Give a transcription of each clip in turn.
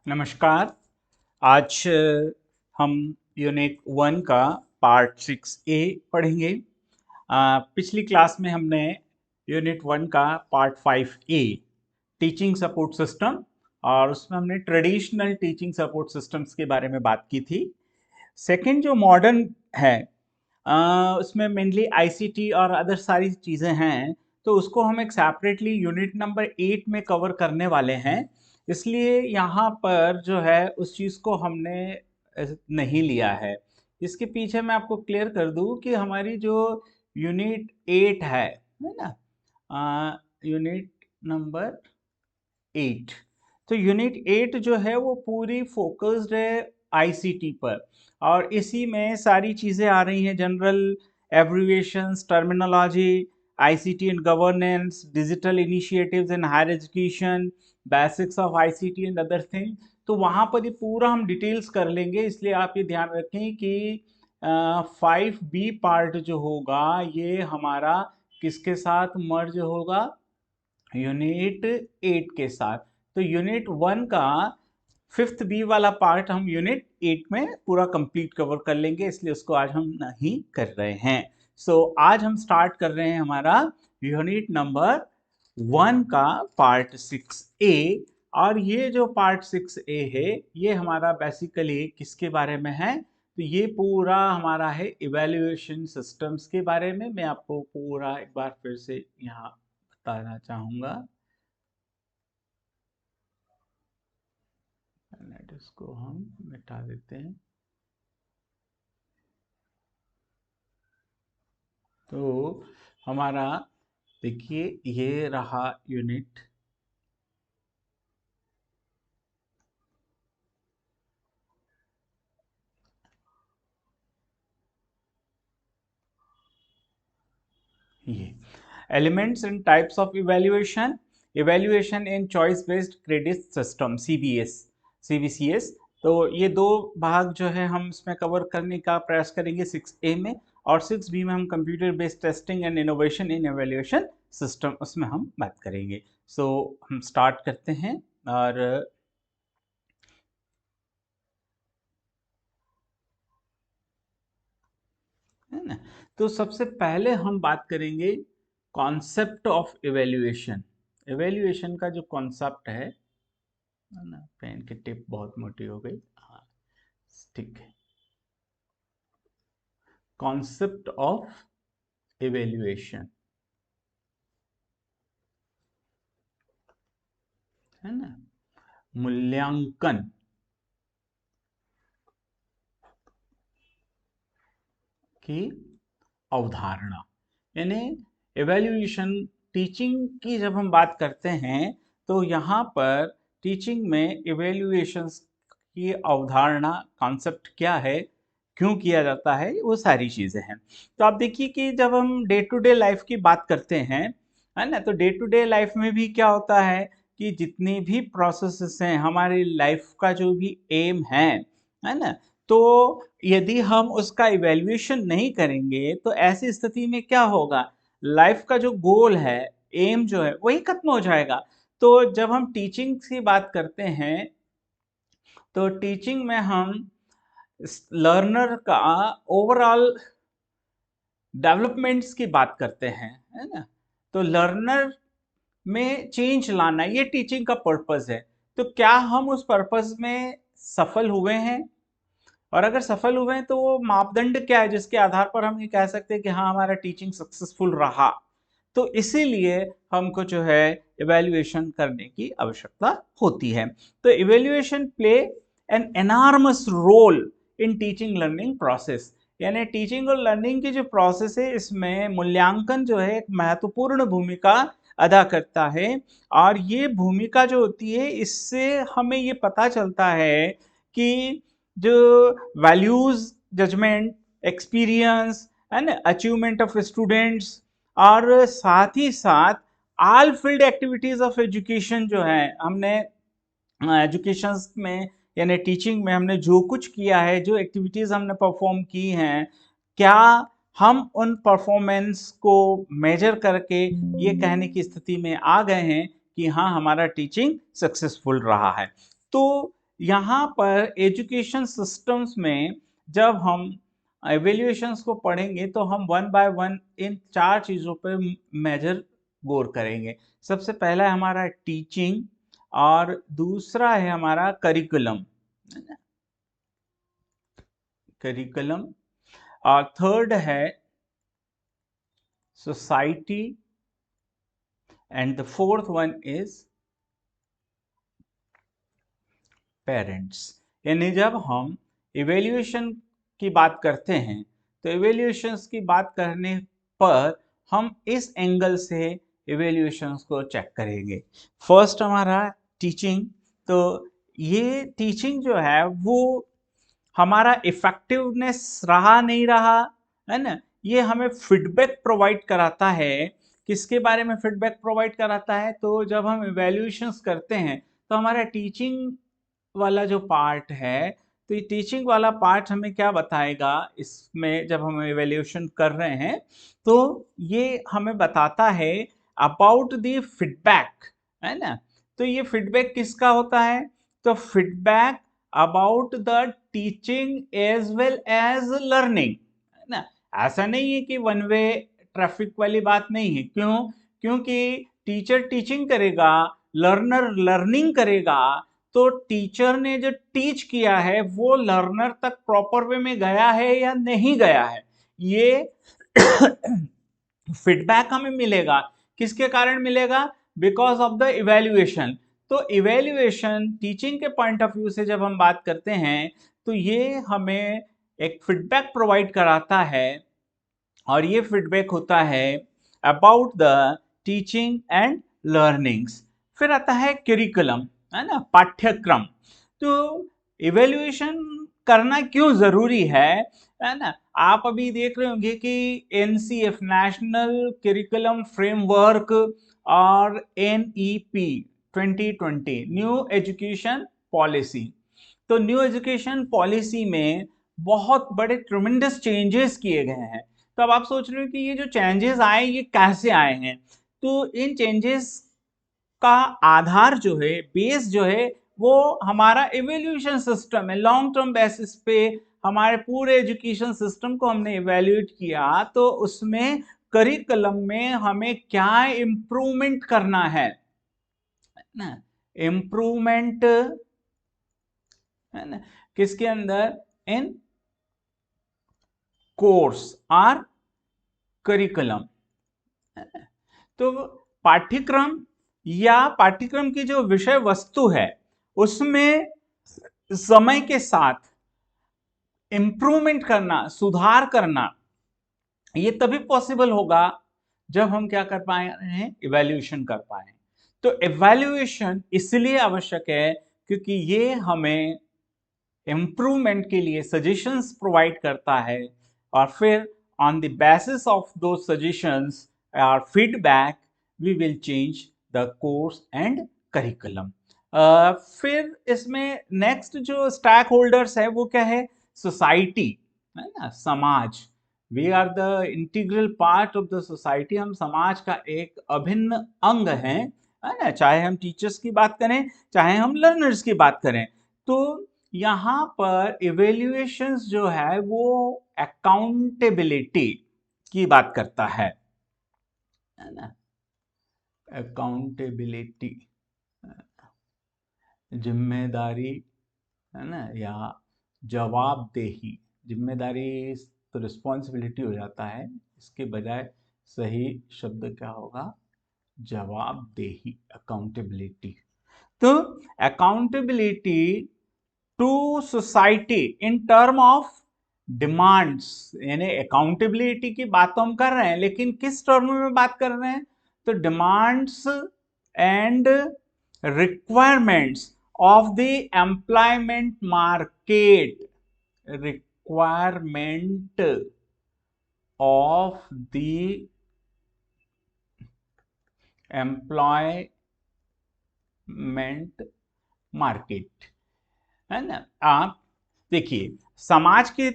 नमस्कार। आज हम यूनिट 1 का पार्ट 6A पढ़ेंगे। पिछली क्लास में हमने यूनिट 1 का part 5A teaching support system और उसमें हमने ट्रेडिशनल टीचिंग सपोर्ट सिस्टम्स के बारे में बात की थी। सेकंड जो मॉडर्न है उसमें मेनली आईसीटी और अदर सारी चीज़ें हैं, तो उसको हम एक सेपरेटली यूनिट नंबर 8 में कवर करने वाले हैं। इसलिए यहाँ पर जो है उस चीज़ को हमने नहीं लिया है। इसके पीछे मैं आपको क्लियर कर दूँ कि हमारी जो यूनिट 8 है ना? यूनिट नंबर 8, तो यूनिट 8 जो है वो पूरी फोकस्ड है आईसीटी पर और इसी में सारी चीज़ें आ रही हैं, general abbreviations, terminology, ICT and governance, digital initiatives in higher education, basics of ICT and other thing. तो वहाँ पर ये पूरा हम डिटेल्स कर लेंगे, इसलिए आप ये ध्यान रखें कि 5B पार्ट जो होगा ये हमारा किसके साथ मर्ज होगा? यूनिट 8 के साथ। तो यूनिट 1 का 5th बी वाला पार्ट हम यूनिट 8 में पूरा कंप्लीट कवर कर लेंगे, इसलिए उसको आज हम नहीं कर रहे हैं। आज हम स्टार्ट कर रहे हैं हमारा यूनिट नंबर 1 का पार्ट 6A। और ये जो पार्ट 6A है ये हमारा बेसिकली किसके बारे में है? तो ये पूरा हमारा है इवैल्यूएशन सिस्टम्स के बारे में। मैं आपको पूरा एक बार फिर से यहाँ बताना चाहूँगा। इसको हम मिटा देते हैं। तो हमारा देखिए ये रहा यूनिट, ये elements and types of evaluation, evaluation in choice based credit system CBCS. तो ये दो भाग जो है हम इसमें कवर करने का प्रयास करेंगे 6A में, और 6B में हम computer based testing and innovation in evaluation system उसमें हम बात करेंगे। हम स्टार्ट करते हैं। और है ना, तो सबसे पहले हम बात करेंगे कॉन्सेप्ट ऑफ इवैल्यूएशन। इवैल्यूएशन का जो कॉन्सेप्ट है ना, पेन की टिप बहुत मोटी हो गई, हाँ ठीक है। कॉन्सेप्ट ऑफ इवैल्यूएशन है ना, मूल्यांकन की अवधारणा। यानी इवैल्यूएशन टीचिंग की जब हम बात करते हैं तो यहाँ पर टीचिंग में इवैल्यूएशन की अवधारणा, कॉन्सेप्ट क्या है, क्यों किया जाता है, वो सारी चीज़ें हैं। तो आप देखिए कि जब हम डे टू डे लाइफ की बात करते हैं, है ना, तो डे टू डे लाइफ में भी क्या होता है कि जितनी भी प्रोसेसेस हैं, हमारी लाइफ का जो भी एम है ना, तो यदि हम उसका इवैल्यूएशन नहीं करेंगे तो ऐसी स्थिति में क्या होगा, लाइफ का जो गोल है, एम जो है वही खत्म हो जाएगा। तो जब हम टीचिंग की बात करते हैं तो टीचिंग में हम लर्नर का ओवरऑल डेवलपमेंट्स की बात करते हैं, है ना। तो लर्नर में चेंज लाना ये टीचिंग का पर्पस है। तो क्या हम उस पर्पस में सफल हुए हैं? और अगर सफल हुए हैं तो वो मापदंड क्या है जिसके आधार पर हम ये कह सकते हैं कि हाँ हमारा टीचिंग सक्सेसफुल रहा? तो इसीलिए हमको जो है इवैल्यूएशन करने की आवश्यकता होती है। तो evaluation play an enormous role in teaching learning process. यानी टीचिंग और लर्निंग की जो प्रोसेस है इसमें मूल्यांकन जो है एक महत्वपूर्ण भूमिका अदा करता है। और ये भूमिका जो होती है इससे हमें ये पता चलता है कि जो वैल्यूज, जजमेंट, एक्सपीरियंस है ना, अचीवमेंट ऑफ स्टूडेंट्स और साथ ही साथ all field activities of education जो है, हमने एजुकेशन में यानी टीचिंग में हमने जो कुछ किया है, जो एक्टिविटीज हमने परफॉर्म की हैं, क्या हम उन परफॉर्मेंस को मेजर करके ये कहने की स्थिति में आ गए हैं कि हाँ हमारा टीचिंग सक्सेसफुल रहा है? तो यहाँ पर एजुकेशन सिस्टम्स में जब हम एवेल्यूएशंस को पढ़ेंगे तो हम वन बाय वन इन 4 चीज़ों पर मेजर गौर करेंगे। सबसे पहला है हमारा टीचिंग और दूसरा है हमारा करिकुलम, करिकुलम, और थर्ड है society, and the fourth one is parents. यानी जब हम इवेल्यूएशन की बात करते हैं तो इवेल्यूएशंस की बात करने पर हम इस एंगल से इवेल्यूएशंस को चेक करेंगे। फर्स्ट हमारा टीचिंग, तो ये टीचिंग जो है वो हमारा इफेक्टिवनेस रहा नहीं रहा, है ना, ये हमें फीडबैक प्रोवाइड कराता है। किसके बारे में फीडबैक प्रोवाइड कराता है? तो जब हम इवेल्यूएशंस करते हैं तो हमारा टीचिंग वाला जो पार्ट है, तो ये टीचिंग वाला पार्ट हमें क्या बताएगा इसमें जब हम इवेल्यूएशन कर रहे हैं, तो ये हमें बताता है अबाउट द फीडबैक, है ना। तो ये फीडबैक किसका होता है? तो feedback about the teaching as well as learning, है ना। ऐसा नहीं है कि वन वे ट्रैफिक वाली बात नहीं है। क्यों? क्योंकि टीचर टीचिंग करेगा, लर्नर लर्निंग करेगा, तो टीचर ने जो टीच किया है वो लर्नर तक प्रॉपर वे में गया है या नहीं गया है, ये फीडबैक हमें मिलेगा। किसके कारण मिलेगा? Because of the evaluation. तो इवेल्युएशन टीचिंग के पॉइंट ऑफ व्यू से जब हम बात करते हैं तो ये हमें एक फीडबैक प्रोवाइड कराता है, और ये फीडबैक होता है about the teaching and learnings. फिर आता है करिकुलम, है ना, पाठ्यक्रम। तो इवेल्युएशन करना क्यों जरूरी है ना। आप अभी देख रहे होंगे कि एनसीएफ, नेशनल करिकुलम फ्रेमवर्क, और एनईपी 2020 न्यू एजुकेशन पॉलिसी, तो न्यू एजुकेशन पॉलिसी में बहुत बड़े ट्रिमेंडस चेंजेस किए गए हैं। तो अब आप सोच रहे हो कि ये जो चेंजेस आए ये कैसे आए हैं? तो इन चेंजेस का आधार जो है, बेस जो है, वो हमारा इवेल्यूएशन सिस्टम है। लॉन्ग टर्म बेसिस पे हमारे पूरे एजुकेशन सिस्टम को हमने इवेल्यूएट किया, तो उसमें करिकुलम में हमें क्या इम्प्रूवमेंट करना है ना, इम्प्रूवमेंट, है ना, किसके अंदर? इन कोर्स और करिकुलम। तो पाठ्यक्रम या पाठ्यक्रम की जो विषय वस्तु है उसमें समय के साथ इंप्रूवमेंट करना, सुधार करना, ये तभी पॉसिबल होगा जब हम क्या कर पाए हैं? इवैल्यूएशन कर पाए। तो इवैल्यूएशन इसलिए आवश्यक है क्योंकि ये हमें इम्प्रूवमेंट के लिए सजेशंस प्रोवाइड करता है, और फिर ऑन द बेसिस ऑफ दो सजेशंस और feedback we will change the course and curriculum. फिर इसमें नेक्स्ट जो स्टैक होल्डर्स है वो क्या है? सोसाइटी, है ना, समाज। We are the integral part of the society, हम समाज का एक अभिन्न अंग है ना, चाहे हम टीचर्स की बात करें चाहे हम लर्नर्स की बात करें। तो यहाँ पर इवेल्युएशंस जो है वो अकाउंटेबिलिटी की बात करता है ना, अकाउंटेबिलिटी, जिम्मेदारी, है ना, या जवाबदेही। जिम्मेदारी तो रिस्पॉन्सिबिलिटी हो जाता है, इसके बजाय सही शब्द क्या होगा? जवाबदेही, अकाउंटेबिलिटी। तो accountability to society in term of demands, यानी अकाउंटेबिलिटी की बात तो हम कर रहे हैं लेकिन किस टर्म में बात कर रहे हैं? तो demands and requirements of the employment market, requirement of the employment market, है ना। आप देखिए समाज की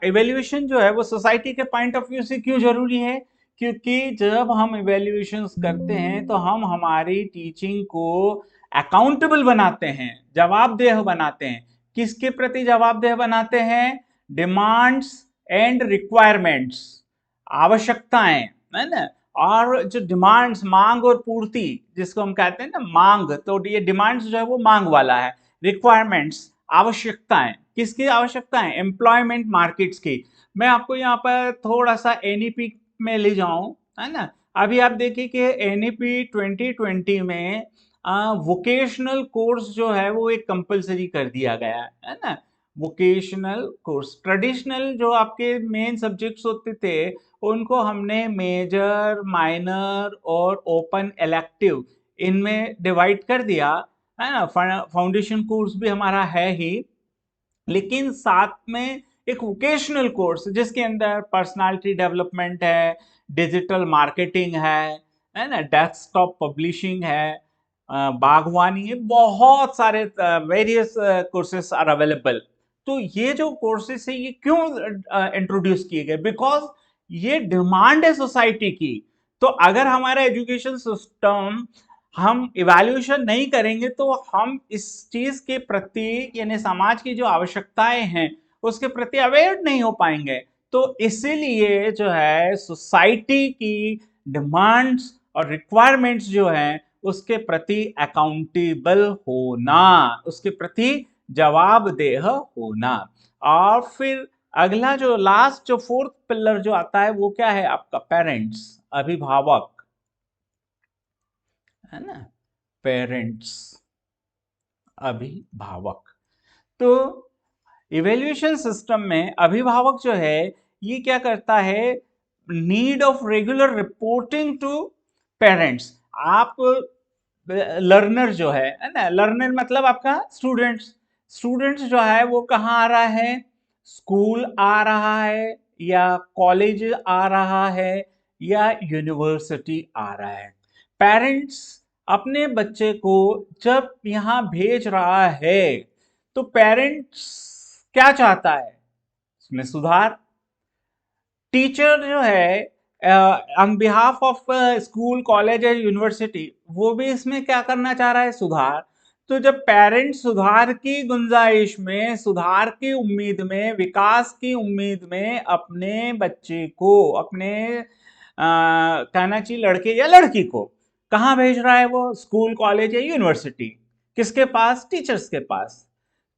इवेल्युएशन जो है वो सोसाइटी के पॉइंट ऑफ व्यू से क्यों जरूरी है? क्योंकि जब हम इवेल्युएशंस करते हैं तो हम हमारी टीचिंग को अकाउंटेबल बनाते हैं, जवाबदेह बनाते हैं। किसके प्रति जवाबदेह बनाते हैं? डिमांड्स एंड रिक्वायरमेंट्स, आवश्यकताएं, है ना। और जो डिमांड्स, मांग और पूर्ति जिसको हम कहते हैं ना, मांग, तो ये डिमांड्स जो है वो मांग वाला है। रिक्वायरमेंट्स, आवश्यकताएं, किसकी आवश्यकताएं? एम्प्लॉयमेंट मार्केट्स की। मैं आपको यहाँ पर थोड़ा सा एनईपी में ले जाऊं, है ना। अभी आप देखिए कि एनईपी 2020 में वोकेशनल कोर्स जो है वो एक कंपलसरी कर दिया गया है ना। वोकेशनल कोर्स, ट्रेडिशनल जो आपके मेन सब्जेक्ट्स होते थे उनको हमने मेजर, माइनर और ओपन इलेक्टिव इनमें डिवाइड कर दिया, है ना। फाउंडेशन कोर्स भी हमारा है ही, लेकिन साथ में एक वोकेशनल कोर्स जिसके अंदर पर्सनालिटी डेवलपमेंट है, डिजिटल मार्केटिंग है ना, डेस्कटॉप पब्लिशिंग है, बागवानी है, बहुत सारे वेरियस कोर्सेस आर अवेलेबल। तो ये जो कोर्सेस है ये क्यों इंट्रोड्यूस किए गए? बिकॉज ये डिमांड है सोसाइटी की। तो अगर हमारा एजुकेशन सिस्टम हम इवैल्यूएशन नहीं करेंगे तो हम इस चीज के प्रति, यानी समाज की जो आवश्यकताएं हैं उसके प्रति अवेयर नहीं हो पाएंगे। तो इसीलिए जो है सोसाइटी की डिमांड्स और रिक्वायरमेंट्स जो हैं उसके प्रति अकाउंटेबल होना, उसके प्रति जवाबदेह होना। और फिर अगला जो लास्ट, जो फोर्थ पिलर जो आता है वो क्या है आपका? पेरेंट्स, अभिभावक, है ना। पेरेंट्स, अभिभावक। तो इवेल्युएशन सिस्टम में अभिभावक जो है ये क्या करता है? Need of regular reporting to parents. आप लर्नर जो है ना, लर्नर मतलब आपका स्टूडेंट्स। स्टूडेंट्स जो है वो कहाँ आ रहा है? स्कूल आ रहा है, या कॉलेज आ रहा है, या यूनिवर्सिटी आ रहा है। पेरेंट्स अपने बच्चे को जब यहाँ भेज रहा है तो पेरेंट्स क्या चाहता है? इसमें सुधार। टीचर जो है on behalf of school, college या यूनिवर्सिटी, वो भी इसमें क्या करना चाह रहा है? सुधार। तो जब पेरेंट्स सुधार की गुंजाइश में, सुधार की उम्मीद में, विकास की उम्मीद में अपने बच्चे को, अपने कहना चाहिए लड़के या लड़की को, कहाँ भेज रहा है वो? स्कूल, कॉलेज या यूनिवर्सिटी। किसके पास? टीचर्स के पास।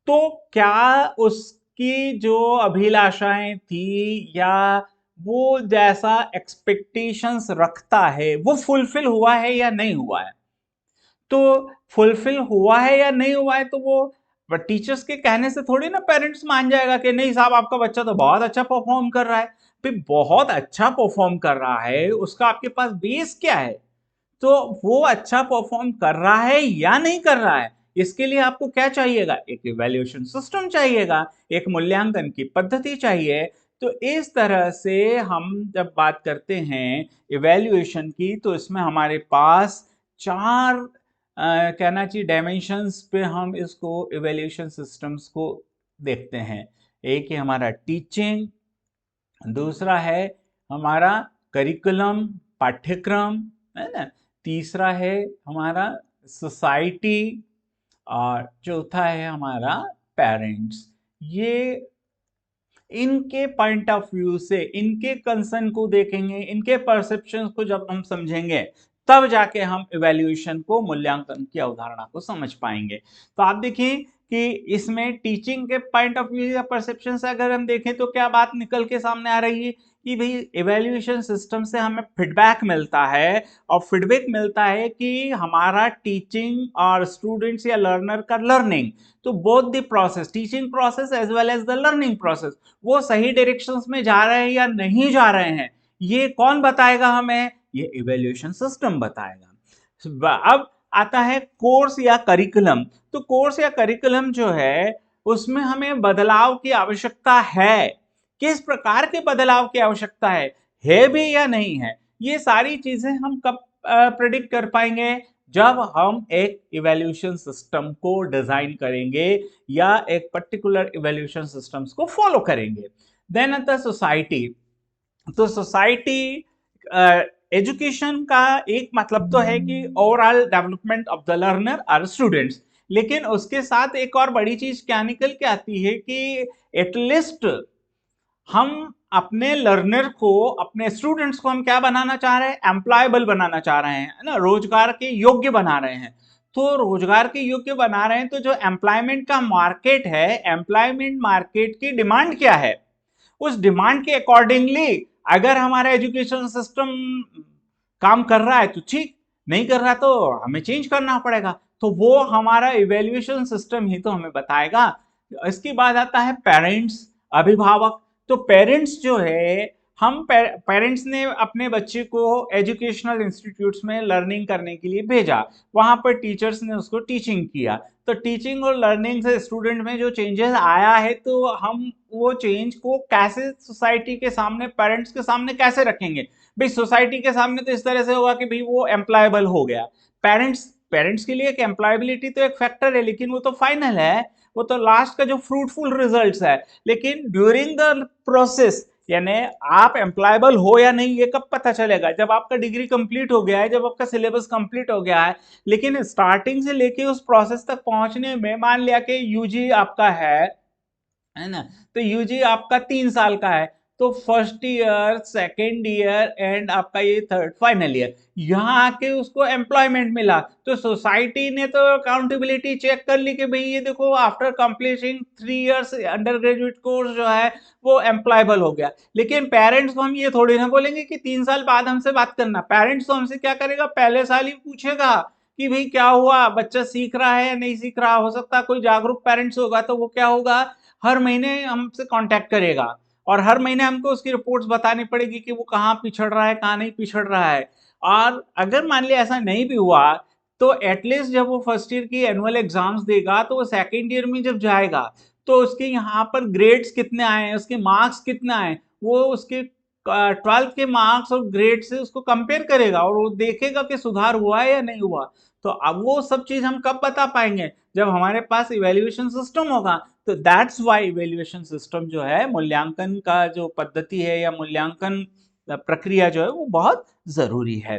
तो क्या उसकी जो अभिलाषाएं थी या वो जैसा एक्सपेक्टेशंस रखता है वो फुलफिल हुआ है या नहीं हुआ है? तो फुलफिल हुआ है या नहीं हुआ है तो वो टीचर्स के कहने से थोड़ी ना पेरेंट्स मान जाएगा कि नहीं साहब आपका बच्चा तो बहुत अच्छा परफॉर्म कर रहा है। फिर बहुत अच्छा परफॉर्म कर रहा है, उसका आपके पास बेस क्या है? तो वो अच्छा परफॉर्म कर रहा है या नहीं कर रहा है, इसके लिए आपको क्या चाहिएगा? एक इवैल्यूएशन सिस्टम चाहिएगा, एक मूल्यांकन की पद्धति चाहिए। तो इस तरह से हम जब बात करते हैं इवैल्यूएशन की तो इसमें हमारे पास चार कहना चाहिए डायमेंशंस पे हम इसको इवैल्यूएशन सिस्टम्स को देखते हैं। एक है हमारा टीचिंग, दूसरा है हमारा करिकुलम, पाठ्यक्रम, है ना। तीसरा है हमारा सोसाइटी, और चौथा है हमारा पेरेंट्स। ये इनके पॉइंट ऑफ व्यू से, इनके कंसर्न को देखेंगे, इनके परसेप्शन को जब हम समझेंगे तब जाके हम इवैल्यूएशन को, मूल्यांकन की अवधारणा को समझ पाएंगे। तो आप देखिए कि इसमें टीचिंग के पॉइंट ऑफ व्यू या परसेप्शन से अगर हम देखें तो क्या बात निकल के सामने आ रही है कि भाई इवैल्यूएशन सिस्टम से हमें फीडबैक मिलता है, और फीडबैक मिलता है कि हमारा टीचिंग और स्टूडेंट्स या लर्नर का लर्निंग, तो both the process, teaching process as well as the learning process, वो सही डायरेक्शंस में जा रहे हैं या नहीं जा रहे हैं, ये कौन बताएगा हमें? ये इवैल्यूएशन सिस्टम बताएगा। अब आता है कोर्स या करिकुलम। तो कोर्स या करिकुलम जो है उसमें हमें बदलाव की आवश्यकता है। किस प्रकार के बदलाव की आवश्यकता है भी या नहीं है, ये सारी चीजें हम कब प्रेडिक्ट कर पाएंगे? जब हम एक इवैल्यूएशन सिस्टम को डिजाइन करेंगे या एक पर्टिकुलर इवैल्यूएशन सिस्टम्स को फॉलो करेंगे। देन आता है सोसाइटी। तो सोसाइटी एजुकेशन का एक मतलब तो है कि overall development of the learner और स्टूडेंट्स, लेकिन उसके साथ एक और बड़ी चीज क्या निकल के आती है कि एटलीस्ट हम अपने लर्नर को, अपने स्टूडेंट्स को हम क्या बनाना चाह रहे हैं, एम्प्लॉयबल बनाना चाह रहे हैं, है ना, रोजगार के योग्य बना रहे हैं। तो रोजगार के योग्य बना रहे हैं तो जो एम्प्लॉयमेंट का मार्केट है, एम्प्लॉयमेंट मार्केट की डिमांड क्या है, उस डिमांड के अकॉर्डिंगली अगर हमारा एजुकेशन सिस्टम काम कर रहा है तो ठीक, नहीं कर रहा तो हमें चेंज करना पड़ेगा। तो वो हमारा इवेल्युएशन सिस्टम ही तो हमें बताएगा। इसके बाद आता है पेरेंट्स, अभिभावक। तो पेरेंट्स जो है, हम पेरेंट्स ने अपने बच्चे को एजुकेशनल इंस्टीट्यूट्स में लर्निंग करने के लिए भेजा, वहां पर टीचर्स ने उसको टीचिंग किया, तो टीचिंग और लर्निंग से स्टूडेंट में जो चेंजेस आया है, तो हम वो चेंज को कैसे सोसाइटी के सामने, पेरेंट्स के सामने कैसे रखेंगे। भाई सोसाइटी के सामने तो इस तरह से होगा कि भाई वो एम्प्लॉयबल हो गया। पेरेंट्स पेरेंट्स के लिए एक एम्प्लॉयबिलिटी तो एक फैक्टर है, लेकिन वो तो फाइनल है, वो तो लास्ट का जो फ्रूटफुल रिजल्ट्स है। लेकिन ड्यूरिंग द प्रोसेस, यानी आप एम्प्लॉयबल हो या नहीं ये कब पता चलेगा, जब आपका डिग्री कंप्लीट हो गया है, जब आपका सिलेबस कंप्लीट हो गया है। लेकिन स्टार्टिंग से लेके उस प्रोसेस तक पहुंचने में, मान लिया कि यूजी आपका है ना, तो यूजी आपका 3 साल का है, तो first year, second year and आपका ये थर्ड फाइनल ईयर, यहाँ आके उसको एम्प्लॉयमेंट मिला, तो सोसाइटी ने तो अकाउंटेबिलिटी चेक कर ली कि भाई ये देखो after completing 3 years under graduate course जो है वो एम्प्लॉयबल हो गया। लेकिन पेरेंट्स को हम ये थोड़ी ना बोलेंगे कि 3 साल बाद हमसे बात करना। पेरेंट्स तो हमसे क्या करेगा, पहले साल ही पूछेगा कि भाई क्या हुआ, बच्चा सीख रहा है या नहीं सीख रहा। हो सकता है कोई जागरूक पेरेंट्स होगा तो वो क्या होगा, हर महीने हमसे कांटेक्ट करेगा और हर महीने हमको उसकी रिपोर्ट्स बतानी पड़ेगी कि वो कहाँ पिछड़ रहा है, कहाँ नहीं पिछड़ रहा है। और अगर मान लिया ऐसा नहीं भी हुआ, तो एटलीस्ट जब वो फर्स्ट ईयर की एनुअल एग्जाम्स देगा, तो वो सेकेंड ईयर में जब जाएगा तो उसके यहाँ पर ग्रेड्स कितने आए, उसके मार्क्स कितने आए, वो उसके 12th के मार्क्स और ग्रेड से उसको कंपेयर करेगा और वो देखेगा कि सुधार हुआ है या नहीं हुआ। तो अब वो सब चीज हम कब बता पाएंगे, जब हमारे पास इवेल्युएशन सिस्टम होगा। तो दैट्स वाई इवेल्युएशन सिस्टम जो है, मूल्यांकन का जो पद्धति है या मूल्यांकन प्रक्रिया जो है वो बहुत जरूरी है।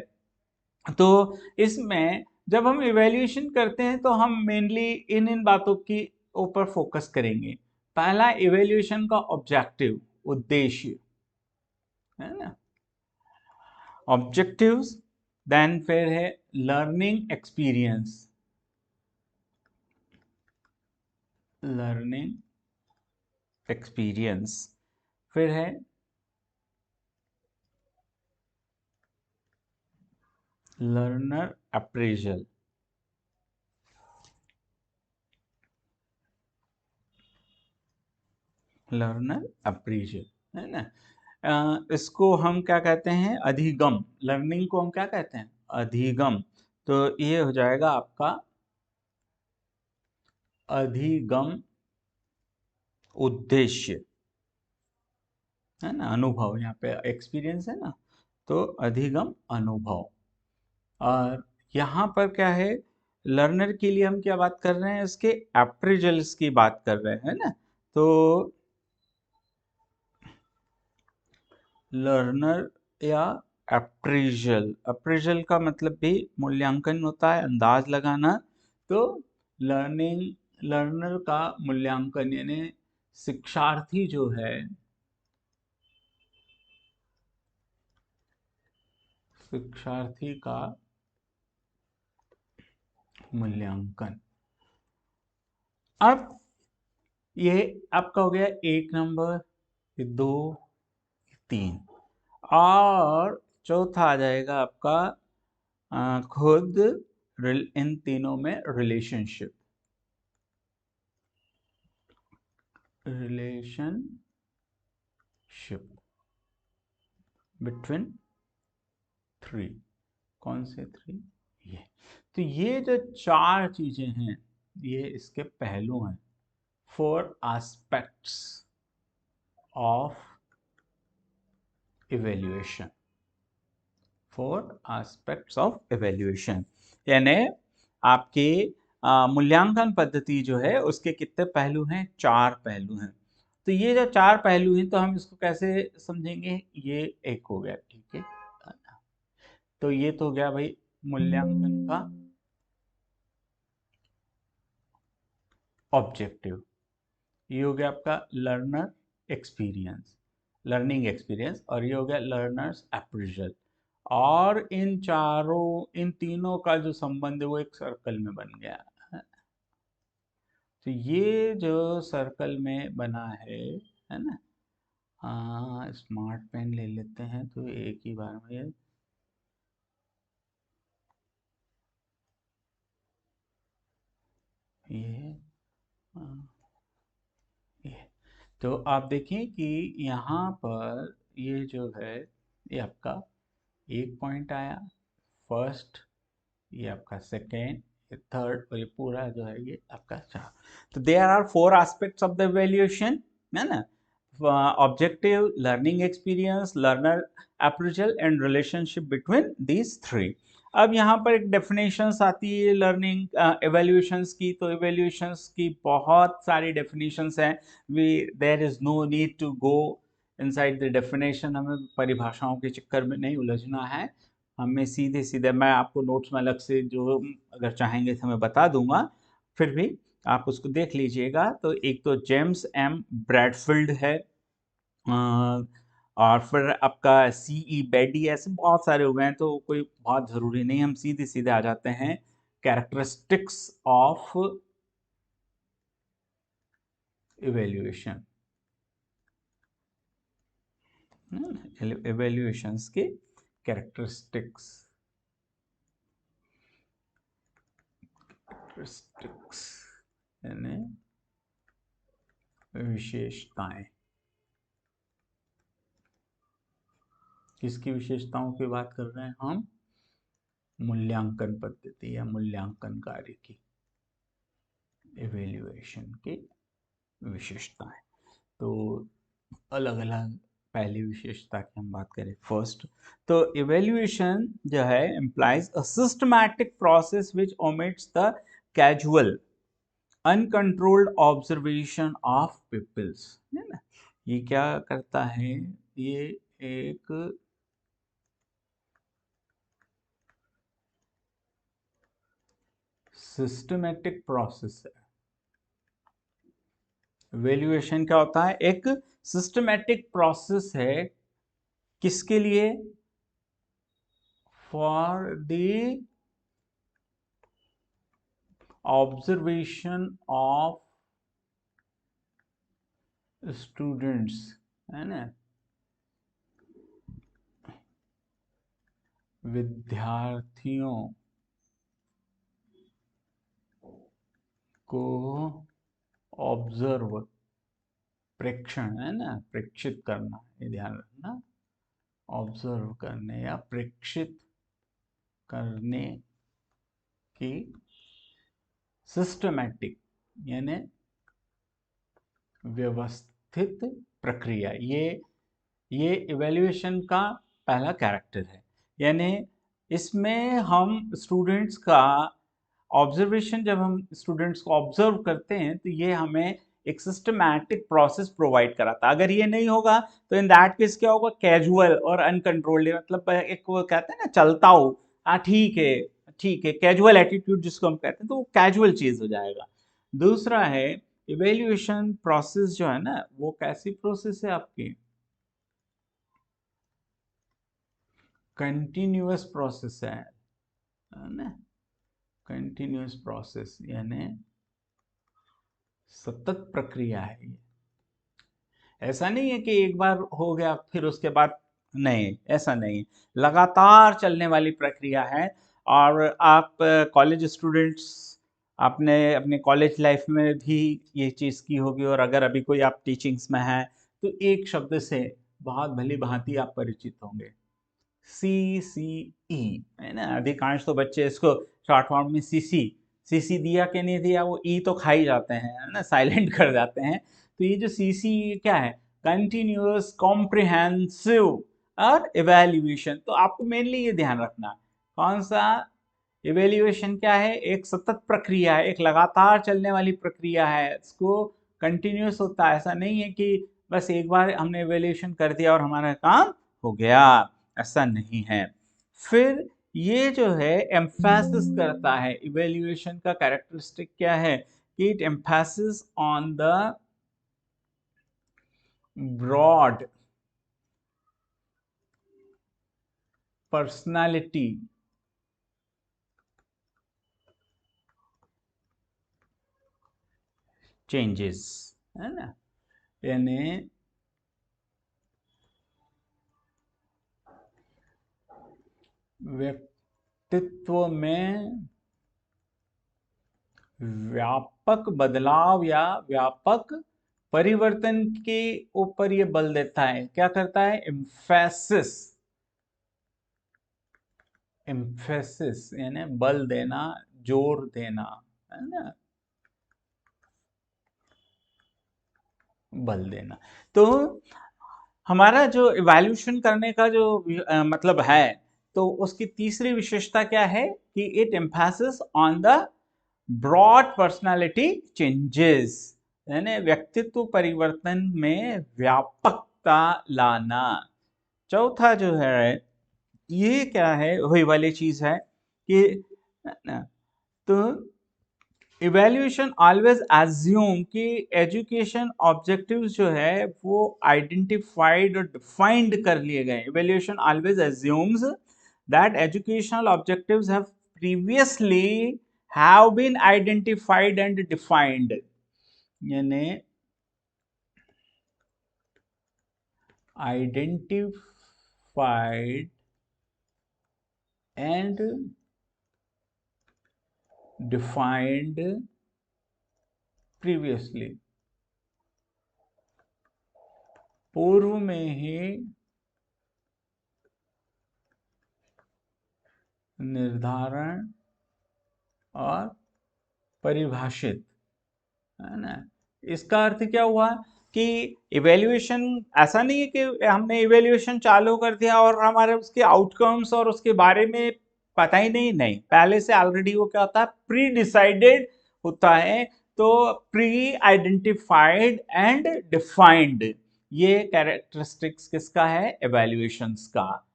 तो इसमें जब हम इवेल्युएशन करते हैं तो हम मेनली इन इन बातों की ऊपर फोकस करेंगे। पहला, इवेल्युएशन का ऑब्जेक्टिव, उद्देश्य, है ना, ऑब्जेक्टिव्स। देन फिर है लर्निंग एक्सपीरियंस, लर्निंग एक्सपीरियंस, फिर है लर्नर अप्रेजल, लर्नर अप्रेजल, है ना। इसको हम क्या कहते हैं, अधिगम। लर्निंग को हम क्या कहते हैं, अधिगम। तो ये हो जाएगा आपका अधिगम उद्देश्य, है ना, अनुभव, यहाँ पे एक्सपीरियंस है ना, तो अधिगम अनुभव। और यहाँ पर क्या है, लर्नर के लिए हम क्या बात कर रहे हैं, इसके अप्रेजल्स की बात कर रहे हैं ना। तो लर्नर या अप्रेजल, अप्रेजल का मतलब भी मूल्यांकन होता है, अंदाज लगाना। तो लर्नर का मूल्यांकन यानी शिक्षार्थी जो है, शिक्षार्थी का मूल्यांकन। अब ये आपका हो गया 1 नंबर, 2, 3, और चौथा आ जाएगा आपका खुद इन तीनों में रिलेशनशिप, रिलेशनशिप बिटवीन 3। कौन से 3, ये। तो ये जो 4 चीजें हैं, ये इसके पहलू हैं, 4 aspects of evaluation, 4 aspects of evaluation, यानी आपके मूल्यांकन पद्धति जो है उसके कितने पहलू हैं, 4 पहलू हैं। तो ये जो 4 पहलू हैं, तो हम इसको कैसे समझेंगे, ये एक हो गया, ठीक है। तो ये तो हो गया भाई मूल्यांकन का ऑब्जेक्टिव। ये हो गया आपका लर्निंग एक्सपीरियंस, और ये हो गया लर्नर्स अप्रेजल। और इन तीनों का जो संबंध है वो एक सर्कल में बन गया। तो ये जो सर्कल में बना है ना। स्मार्ट पेन ले लेते हैं तो एक ही बार में ये ये तो आप देखें कि यहाँ पर ये जो है ये आपका एक पॉइंट आया फर्स्ट, ये आपका सेकेंड, ये थर्ड, और ये पूरा जो है ये आपका चार। तो there are four aspects of the evaluation, है ना। Objective, learning experience, learner appraisal and relationship between these three. अब यहाँ पर एक डेफिनेशंस आती है लर्निंग एवेल्यूएशंस की। तो एवेल्यूएशंस की बहुत सारी डेफिनेशंस हैं। We there is no need to go inside the definition, हमें परिभाषाओं के चक्कर में नहीं उलझना है। हमें सीधे सीधे मैं आपको नोट्स में अलग से जो अगर चाहेंगे तो मैं बता दूंगा, फिर भी आप उसको देख लीजिएगा। तो एक तो जेम्स एम ब्रैडफील्ड है, और फिर आपका सी ई बेडी, ऐसे बहुत सारे हो गए हैं तो कोई बहुत ज़रूरी नहीं, हम सीधे सीधे आ जाते हैं कैरेक्टरिस्टिक्स ऑफ इवेल्युएशन। इवेल्युएशंस के कैरेक्टरिस्टिक्स यानी विशेषताएं। किसकी विशेषताओं की बात कर रहे हैं हम? मूल्यांकन पद्धति या मूल्यांकन कार्य की इवेल्युएशन की विशेषताएं। तो अलग अलग पहली विशेषता की हम बात करें फर्स्ट, तो इवेल्युएशन जो है implies a systematic process which omits the casual uncontrolled observation of peoples, है ना। ये क्या करता है? ये एक सिस्टमैटिक प्रोसेस है। इवेल्युएशन क्या होता है? एक सिस्टमैटिक प्रोसेस है। किसके लिए? For the observation of students, है ना, विद्यार्थियों को ऑब्जर्व, प्रेक्षण, है ना, प्रेक्षित करना, ये ध्यान रखना, ऑब्जर्व करने या प्रेक्षित करने की सिस्टमैटिक यानी व्यवस्थित प्रक्रिया। ये इवैल्यूएशन का पहला कैरेक्टर है। यानी इसमें हम स्टूडेंट्स का ऑब्जर्वेशन, जब हम स्टूडेंट्स को ऑब्जर्व करते हैं तो ये हमें एक सिस्टमैटिक प्रोसेस प्रोवाइड कराता है। अगर ये नहीं होगा तो इन दैट केस क्या होगा? कैजुअल और अनकंट्रोल्ड, मतलब एक वो कहते हैं ना चलता हो, हाँ ठीक है ठीक है, कैजुअल एटीट्यूड जिसको हम कहते हैं, तो वो कैजुअल चीज हो जाएगा। दूसरा है इवेल्युएशन प्रोसेस जो है ना, वो कैसी प्रोसेस है आपकी? कंटिन्यूअस प्रोसेस है ना। कंटिन्यूअस प्रोसेस यानी सतत प्रक्रिया है ये। ऐसा नहीं है कि एक बार हो गया फिर उसके बाद नहीं, ऐसा नहीं, लगातार चलने वाली प्रक्रिया है। और आप कॉलेज स्टूडेंट्स, आपने अपने कॉलेज लाइफ में भी ये चीज़ की होगी, और अगर अभी कोई आप टीचिंग्स में हैं तो एक शब्द से बहुत भली भांति आप परिचित होंगे, CCE, है ना। अधिकांश तो बच्चे इसको शॉर्ट फॉर्म में CC दिया कि नहीं दिया, वो ई तो खा ही जाते हैं, है ना, साइलेंट कर जाते हैं। तो ये जो CC क्या है? कंटिन्यूअस कॉम्प्रिहेंसिव और इवैल्यूएशन। तो आपको मेनली ये ध्यान रखना, कौन सा? इवैल्यूएशन क्या है? एक सतत प्रक्रिया है, एक लगातार चलने वाली प्रक्रिया है, इसको कंटिन्यूअस होता है। ऐसा नहीं है कि बस एक बार हमने इवैल्यूएशन कर दिया और हमारा काम हो गया, ऐसा नहीं है। फिर ये जो है एम्फेसिस करता है, इवेल्युएशन का कैरेक्टरिस्टिक क्या है कि it emphasis on the broad personality changes, है ना, यानी व्यक्तित्व में व्यापक बदलाव या व्यापक परिवर्तन के ऊपर ये बल देता है। क्या करता है? एम्फेसिस, एम्फेसिस यानी बल देना, जोर देना, है ना, बल देना। तो हमारा जो इवैल्यूएशन करने का जो मतलब है, तो उसकी तीसरी विशेषता क्या है कि it emphasis on the broad personality changes, यानी व्यक्तित्व परिवर्तन में व्यापकता लाना। चौथा जो है ये क्या है, वही वाली चीज है कि तो इवेल्युएशन ऑलवेज एज्यूम कि एजुकेशन ऑब्जेक्टिव्स जो है वो आइडेंटिफाइड और डिफाइंड कर लिए गए। Evaluation always assumes that educational objectives have previously have been identified and defined, यानी identified and defined previously, पूर्व में ही निर्धारण और परिभाषित, है ना। इसका अर्थ क्या हुआ कि इवेल्युएशन ऐसा नहीं है कि हमने इवेल्युएशन चालू कर दिया और हमारे उसके आउटकम्स और उसके बारे में पता ही नहीं, पहले से ऑलरेडी वो क्या होता है, प्री डिसाइडेड होता है। तो प्री आइडेंटिफाइड एंड डिफाइंड, ये कैरेक्टरिस्टिक्स किसका है? इवेल्युएशंस का।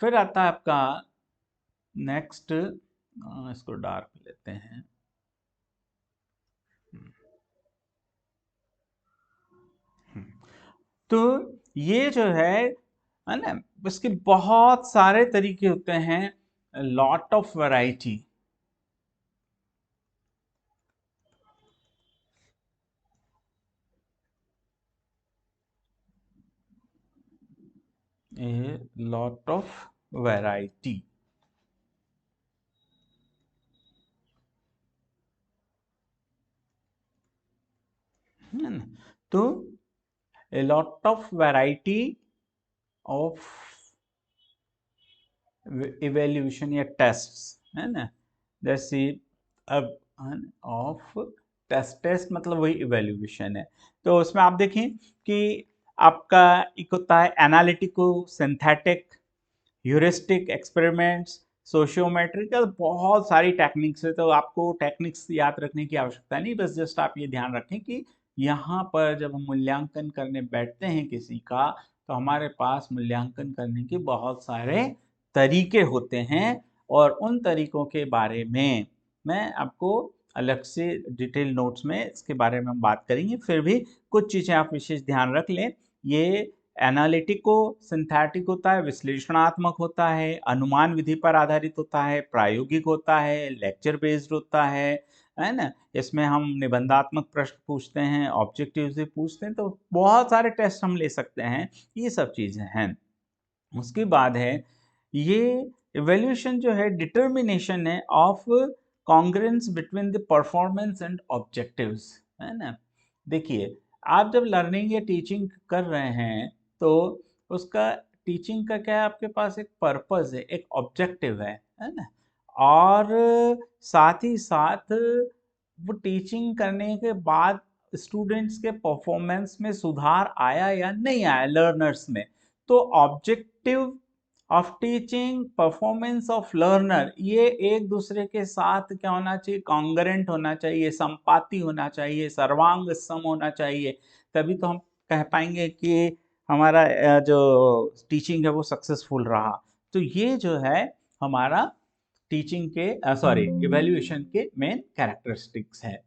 फिर आता है आपका नेक्स्ट, इसको डार्क लेते हैं। तो ये जो है ना, इसके बहुत सारे तरीके होते हैं, lot of variety. A lot of variety, है ना। तो a lot of variety of evaluation या टेस्ट, है ना, जैसे अब ऑफ टेस्ट मतलब वही इवेल्यूशन है। तो उसमें आप देखें कि आपका एक होता है एनालिटिको, सिंथेटिक, ह्यूरिस्टिक, एक्सपेरिमेंट्स, सोशियोमेट्रिकल, बहुत सारी टेक्निक्स है। तो आपको टेक्निक्स याद रखने की आवश्यकता नहीं, बस जस्ट आप ये ध्यान रखें कि यहाँ पर जब हम मूल्यांकन करने बैठते हैं किसी का, तो हमारे पास मूल्यांकन करने के बहुत सारे तरीके होते हैं, और उन तरीकों के बारे में मैं आपको अलग से डिटेल नोट्स में इसके बारे में हम बात करेंगे। फिर भी कुछ चीज़ें आप विशेष ध्यान रख लें। ये एनालिटिको सिंथेटिक होता है, विश्लेषणात्मक होता है, अनुमान विधि पर आधारित होता है, प्रायोगिक होता है, लेक्चर बेस्ड होता है ना। इसमें हम निबंधात्मक प्रश्न पूछते हैं, ऑब्जेक्टिव से पूछते हैं, तो बहुत सारे टेस्ट हम ले सकते हैं। ये सब चीज़ें हैं। उसके बाद है ये इवैल्यूएशन जो है डिटर्मिनेशन है of congruence between the performance and objectives, है ना। देखिए, आप जब लर्निंग या टीचिंग कर रहे हैं तो उसका टीचिंग का क्या है, आपके पास एक पर्पस है, एक ऑब्जेक्टिव है ना। और साथ ही साथ वो टीचिंग करने के बाद स्टूडेंट्स के परफॉर्मेंस में सुधार आया या नहीं आया लर्नर्स में। तो objective of teaching, performance of learner, ये एक दूसरे के साथ क्या होना चाहिए, कॉन्ग्रुएंट होना चाहिए, संपाती होना चाहिए, सर्वांग सम होना चाहिए। तभी तो हम कह पाएंगे कि हमारा जो टीचिंग है वो सक्सेसफुल रहा। तो ये जो है हमारा टीचिंग के इवैल्यूएशन के मेन कैरेक्टरिस्टिक्स है।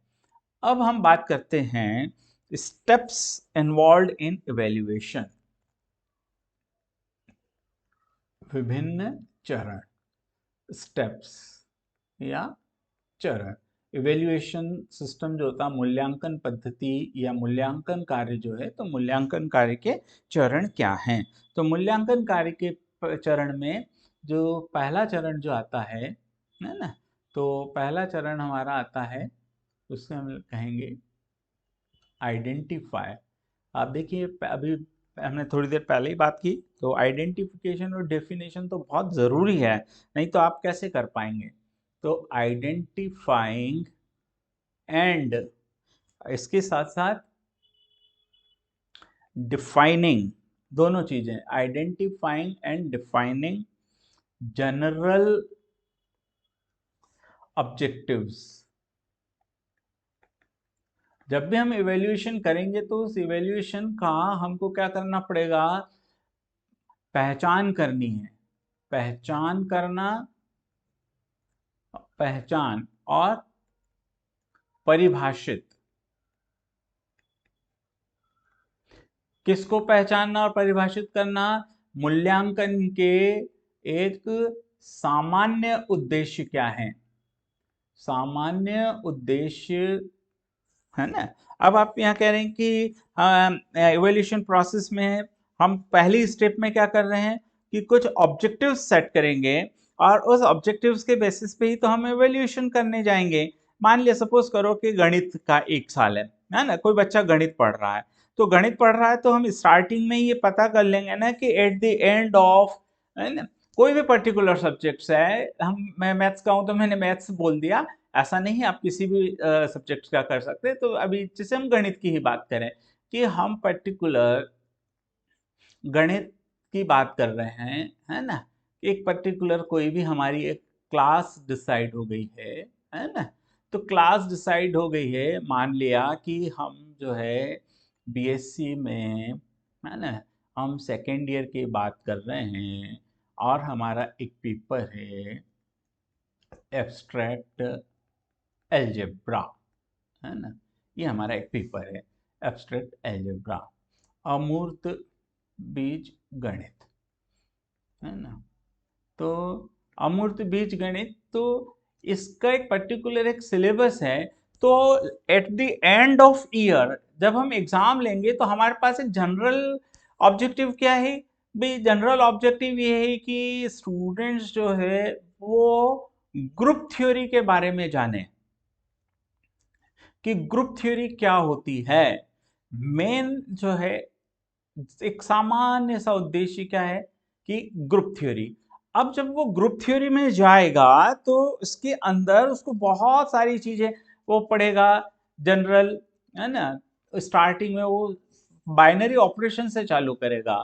अब हम बात करते हैं स्टेप्स इन्वॉल्व इन इवैल्यूएशन। विभिन्न चरण, स्टेप्स या चरण। इवैल्यूएशन सिस्टम जो होता है, मूल्यांकन पद्धति या मूल्यांकन कार्य जो है, तो मूल्यांकन कार्य के चरण क्या हैं? तो मूल्यांकन कार्य के चरण में जो पहला चरण जो आता है ना, तो पहला चरण हमारा आता है, उससे हम कहेंगे आइडेंटिफाई। आप देखिए अभी हमने थोड़ी देर पहले ही बात की, तो आइडेंटिफिकेशन और डेफिनेशन तो बहुत ज़रूरी है, नहीं तो आप कैसे कर पाएंगे। तो आइडेंटिफाइंग एंड इसके साथ साथ डिफाइनिंग, दोनों चीजें, identifying and defining general objectives. जब भी हम इवैल्यूएशन करेंगे तो उस इवैल्यूएशन का हमको क्या करना पड़ेगा, पहचान करनी है। पहचान करना, पहचान और परिभाषित। किसको पहचानना और परिभाषित करना? मूल्यांकन के एक सामान्य उद्देश्य क्या है, सामान्य उद्देश्य है ना। अब आप यहाँ कह रहे हैं कि इवैल्यूएशन प्रोसेस में हम पहली स्टेप में क्या कर रहे हैं कि कुछ ऑब्जेक्टिव्स सेट करेंगे और उस ऑब्जेक्टिव्स के बेसिस पे ही तो हम इवैल्यूएशन करने जाएंगे। मान लिया सपोज करो कि गणित का एक साल है ना, कोई बच्चा गणित पढ़ रहा है, तो गणित पढ़ रहा है तो हम स्टार्टिंग में ये पता कर लेंगे ना कि एट द एंड ऑफ, है ना, कोई भी पर्टिकुलर सब्जेक्ट्स है, मैं मैथ्स का हूं तो मैंने मैथ्स बोल दिया, ऐसा नहीं है, आप किसी भी सब्जेक्ट का कर सकते हैं। तो अभी जैसे हम गणित की ही बात करें कि हम पर्टिकुलर गणित की बात कर रहे हैं, है ना, एक पर्टिकुलर कोई भी हमारी एक क्लास डिसाइड हो गई है ना, तो क्लास डिसाइड हो गई है, मान लिया कि हम जो है बीएससी में, है ना, हम सेकेंड ईयर की बात कर रहे हैं और हमारा एक पेपर है एब्स्ट्रैक्ट एल्जेब्रा, है ना, ये हमारा एक पेपर है एब्स्ट्रैक्ट एल्जेब्रा, अमूर्त बीज गणित, है ना। तो अमूर्त बीज गणित, तो इसका एक पर्टिकुलर एक सिलेबस है। तो at the end of year जब हम एग्जाम लेंगे तो हमारे पास एक जनरल ऑब्जेक्टिव क्या है भाई, जनरल ऑब्जेक्टिव ये है कि स्टूडेंट्स जो है वो ग्रुप थ्योरी के बारे में जाने कि ग्रुप थ्योरी क्या होती है। मेन जो है एक सामान्य सा उद्देश्य क्या है कि ग्रुप थ्योरी। अब जब वो ग्रुप थ्योरी में जाएगा तो इसके अंदर उसको बहुत सारी चीजें वो पढ़ेगा, जनरल, है ना। स्टार्टिंग में वो बाइनरी ऑपरेशन से चालू करेगा,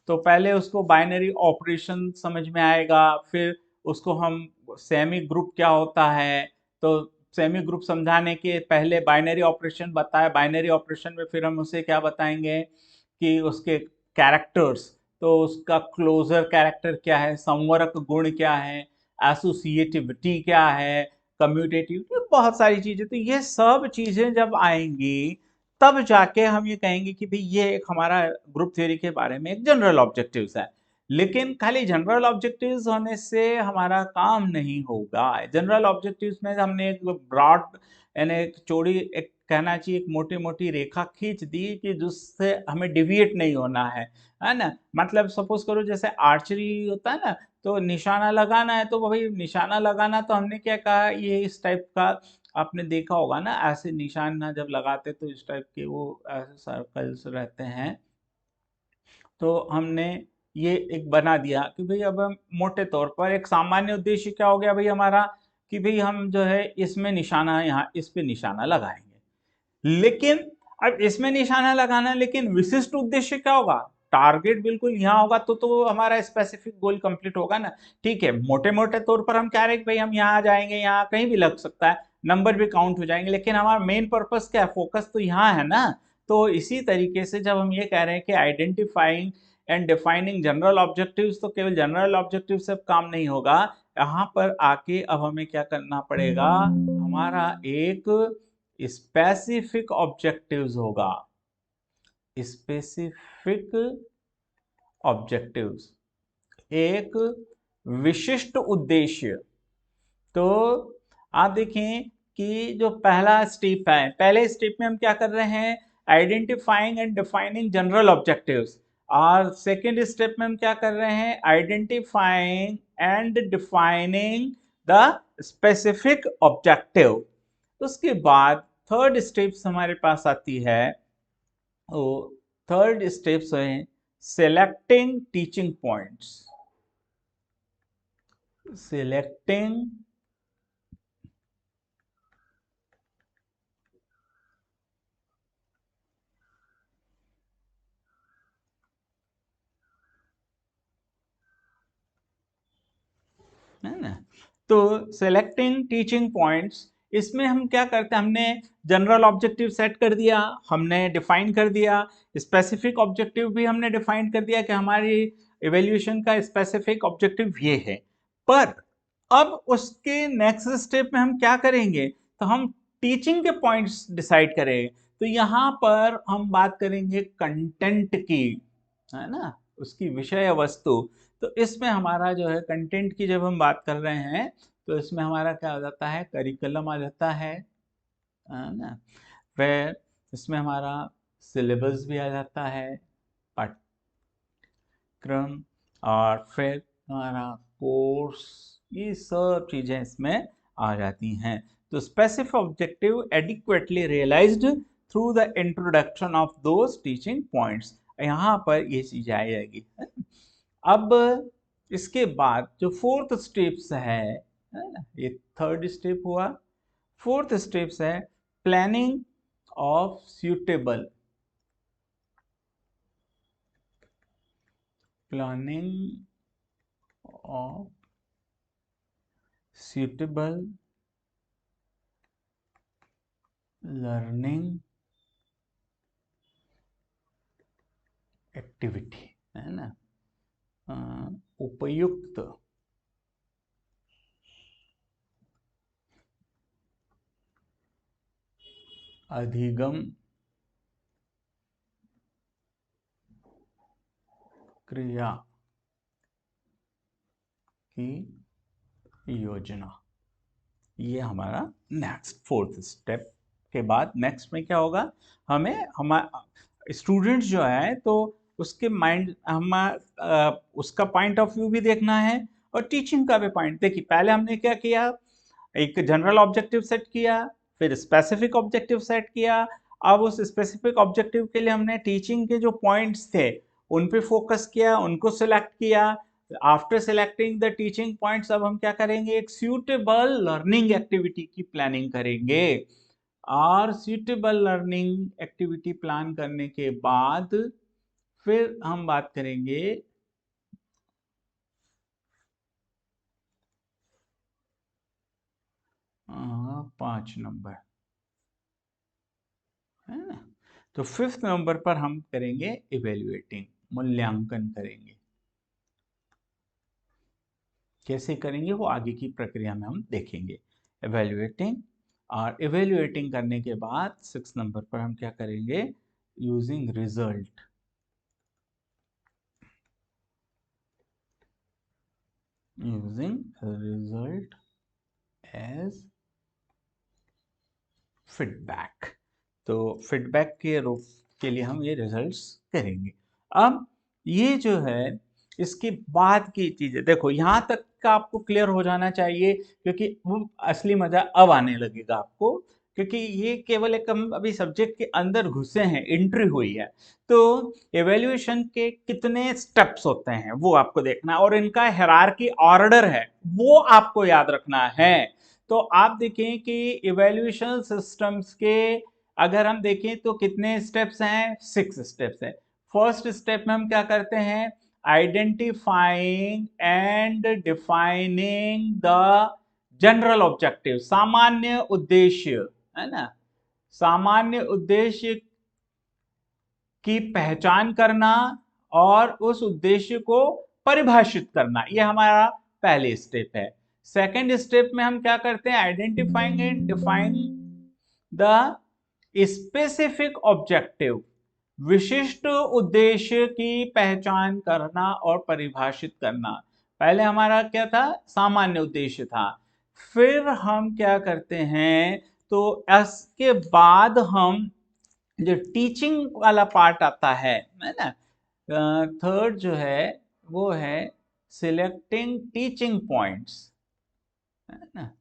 तो पहले उसको बाइनरी ऑपरेशन समझ में आएगा, फिर उसको हम सेमी ग्रुप क्या होता है, तो सेमी ग्रुप समझाने के पहले बाइनरी ऑपरेशन बताया, बाइनरी ऑपरेशन में फिर हम उसे क्या बताएंगे कि उसके कैरेक्टर्स, तो उसका क्लोजर कैरेक्टर क्या है, संवरक गुण क्या है, एसोसिएटिविटी क्या है, कम्यूटेटिव, बहुत सारी चीजें। तो ये सब चीजें जब आएंगी तब जाके हम ये कहेंगे कि भाई ये एक हमारा ग्रुप थ्योरी के बारे में एक जनरल ऑब्जेक्टिव्स है। लेकिन खाली जनरल ऑब्जेक्टिव्स होने से हमारा काम नहीं होगा। जनरल ऑब्जेक्टिव्स में हमने एक ब्रॉड यानी एक चौड़ी, एक कहना चाहिए एक मोटी मोटी रेखा खींच दी कि जिससे हमें डिविएट नहीं होना है ना। मतलब सपोज करो जैसे आर्चरी होता है ना, तो निशाना लगाना है, तो भाई निशाना लगाना तो हमने क्या कहा, ये इस टाइप का आपने देखा होगा ना, ऐसे निशाना जब लगाते तो इस टाइप के वो ऐसे सर्कल्स रहते हैं। तो हमने ये एक बना दिया कि भाई अब हम मोटे तौर पर एक सामान्य उद्देश्य क्या हो गया भाई हमारा कि भाई हम जो है इसमें निशाना, यहाँ इस पे निशाना लगाएंगे। लेकिन अब इसमें निशाना लगाना, लेकिन विशिष्ट उद्देश्य क्या होगा, टारगेट बिल्कुल यहाँ होगा, तो हमारा स्पेसिफिक गोल कंप्लीट होगा ना। ठीक है, मोटे मोटे तौर पर हम कह रहे हैं कि भाई हम यहाँ जाएंगे, यहाँ कहीं भी लग सकता है, नंबर भी काउंट हो जाएंगे, लेकिन हमारा मेन पर्पस क्या है, फोकस तो यहाँ है ना। तो इसी तरीके से जब हम ये कह रहे हैं कि identifying and defining general objectives, तो केवल जनरल ऑब्जेक्टिव से काम नहीं होगा, यहाँ पर आके अब हमें क्या करना पड़ेगा, हमारा एक स्पेसिफिक ऑब्जेक्टिव्स होगा, स्पेसिफिक ऑब्जेक्टिव्स, एक विशिष्ट उद्देश्य। तो आप देखें कि जो पहला स्टेप है, पहले स्टेप में हम क्या कर रहे हैं, identifying and defining general objectives, और सेकेंड स्टेप में हम क्या कर रहे हैं, identifying and defining the specific objective. उसके बाद थर्ड स्टेप्स हमारे पास आती है, वो थर्ड स्टेप्स है सेलेक्टिंग टीचिंग पॉइंट्स, selecting है ना। तो सेलेक्टिंग टीचिंग पॉइंट्स, इसमें हम क्या करते हैं, हमने जनरल ऑब्जेक्टिव सेट कर दिया, हमने डिफाइन कर दिया, स्पेसिफिक ऑब्जेक्टिव भी हमने डिफाइन कर दिया कि हमारी इवेल्यूएशन का स्पेसिफिक ऑब्जेक्टिव ये है। पर अब उसके नेक्स्ट स्टेप में हम क्या करेंगे, तो हम टीचिंग के पॉइंट्स डिसाइड करेंगे। तो यहाँ पर हम बात करेंगे कंटेंट की, है ना, उसकी विषय वस्तु। तो इसमें हमारा जो है कंटेंट की जब हम बात कर रहे हैं, तो इसमें हमारा क्या आ जाता है, करिकुलम आ जाता है ना, फिर इसमें हमारा सिलेबस भी आ जाता है, पाठ्यक्रम, और फिर हमारा कोर्स, ये सब चीज़ें इसमें आ जाती हैं। तो specific objective adequately realised through the introduction of those teaching points, यहाँ पर ये चीज़ आ जाएगी। अब इसके बाद जो फोर्थ स्टेप्स है ना, ये थर्ड स्टेप हुआ, फोर्थ स्टेप्स है planning of suitable, planning of suitable learning activity, है ना, उपयुक्त अधिगम क्रिया की योजना, ये हमारा नेक्स्ट फोर्थ स्टेप के बाद नेक्स्ट में क्या होगा, हमें हमारा स्टूडेंट्स जो है तो उसके माइंड हम उसका पॉइंट ऑफ व्यू भी देखना है, और टीचिंग का भी पॉइंट। देखिए पहले हमने क्या किया, एक जनरल ऑब्जेक्टिव सेट किया, फिर स्पेसिफिक ऑब्जेक्टिव सेट किया, अब उस स्पेसिफिक ऑब्जेक्टिव के लिए हमने टीचिंग के जो पॉइंट्स थे उन पे फोकस किया, उनको सिलेक्ट किया। After selecting the teaching points, अब हम क्या करेंगे, एक सूटेबल लर्निंग एक्टिविटी की प्लानिंग करेंगे, और सूटेबल लर्निंग एक्टिविटी प्लान करने के बाद फिर हम बात करेंगे 5 नंबर, है ना। तो 5th नंबर पर हम करेंगे इवेल्युएटिंग, मूल्यांकन करेंगे। कैसे करेंगे वो आगे की प्रक्रिया में हम देखेंगे। इवेल्युएटिंग, और इवेल्युएटिंग करने के बाद 6 नंबर पर हम क्या करेंगे, using result, using result as feedback. तो फीडबैक के रूप के लिए हम ये रिजल्ट्स करेंगे। अब ये जो है इसके बाद की चीजें देखो, यहाँ तक का आपको क्लियर हो जाना चाहिए, क्योंकि वो असली मजा अब आने लगेगा आपको, क्योंकि ये केवल एक हम अभी सब्जेक्ट के अंदर घुसे हैं, एंट्री हुई है। तो एवेल्युएशन के कितने स्टेप्स होते हैं वो आपको देखना है, और इनका हायरार्की ऑर्डर है वो आपको याद रखना है। तो आप देखें कि इवेल्युएशन सिस्टम्स के अगर हम देखें तो कितने स्टेप्स हैं, 6 स्टेप्स हैं। फर्स्ट स्टेप में हम क्या करते हैं, identifying and defining the general objective, सामान्य उद्देश्य, है ना, सामान्य उद्देश्य की पहचान करना और उस उद्देश्य को परिभाषित करना, ये हमारा पहले स्टेप है। सेकेंड स्टेप में हम क्या करते हैं, identifying and define the specific objective, विशिष्ट उद्देश्य की पहचान करना और परिभाषित करना। पहले हमारा क्या था, सामान्य उद्देश्य था। फिर हम क्या करते हैं, तो इसके बाद हम जो टीचिंग वाला पार्ट आता है ना, थर्ड जो है वो है सिलेक्टिंग टीचिंग पॉइंट्स, है ना,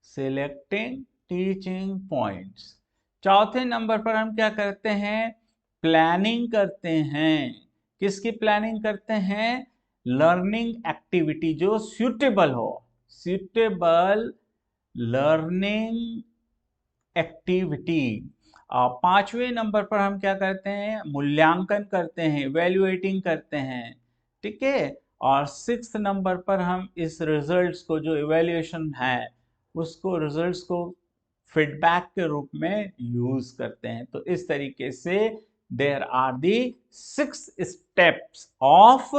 सिलेक्टिंग टीचिंग पॉइंट्स। चौथे नंबर पर हम क्या करते हैं, प्लानिंग करते हैं। किसकी प्लानिंग करते हैं, लर्निंग एक्टिविटी जो सूटेबल हो, सूटेबल लर्निंग एक्टिविटी। पांचवें नंबर पर हम क्या करते हैं, मूल्यांकन करते हैं, इवेल्युएटिंग करते हैं, ठीक है। और सिक्स्थ नंबर पर हम इस रिजल्ट्स को, जो इवेल्युएशन है उसको, रिजल्ट्स को फीडबैक के रूप में यूज करते हैं। तो इस तरीके से there are the 6 steps of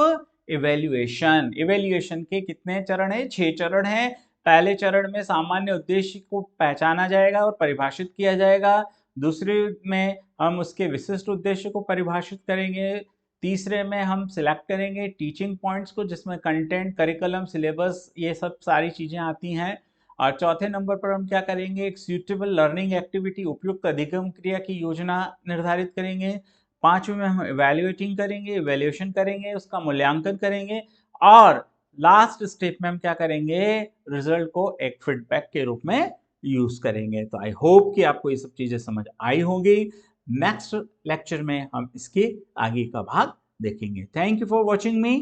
evaluation. Evaluation के कितने चरण है, 6 चरण है। पहले चरण में सामान्य उद्देश्य को पहचाना जाएगा और परिभाषित किया जाएगा। दूसरे में हम उसके विशिष्ट उद्देश्य को परिभाषित करेंगे। तीसरे में हम सिलेक्ट करेंगे टीचिंग पॉइंट्स को, जिसमें कंटेंट, करिकुलम, सिलेबस, ये सब सारी चीजें आती हैं। और चौथे नंबर पर हम क्या करेंगे, एक सूटेबल लर्निंग एक्टिविटी, उपयुक्त अधिगम क्रिया की योजना निर्धारित करेंगे। पांचवें में हम इवैल्यूएटिंग करेंगे, इवैल्यूएशन करेंगे, उसका मूल्यांकन करेंगे। और लास्ट स्टेप में हम क्या करेंगे, रिजल्ट को एक फीडबैक के रूप में यूज करेंगे। तो आई होप कि आपको ये सब चीजें समझ आई होंगी। नेक्स्ट लेक्चर में हम इसके आगे का भाग देखेंगे। Thank you for watching me.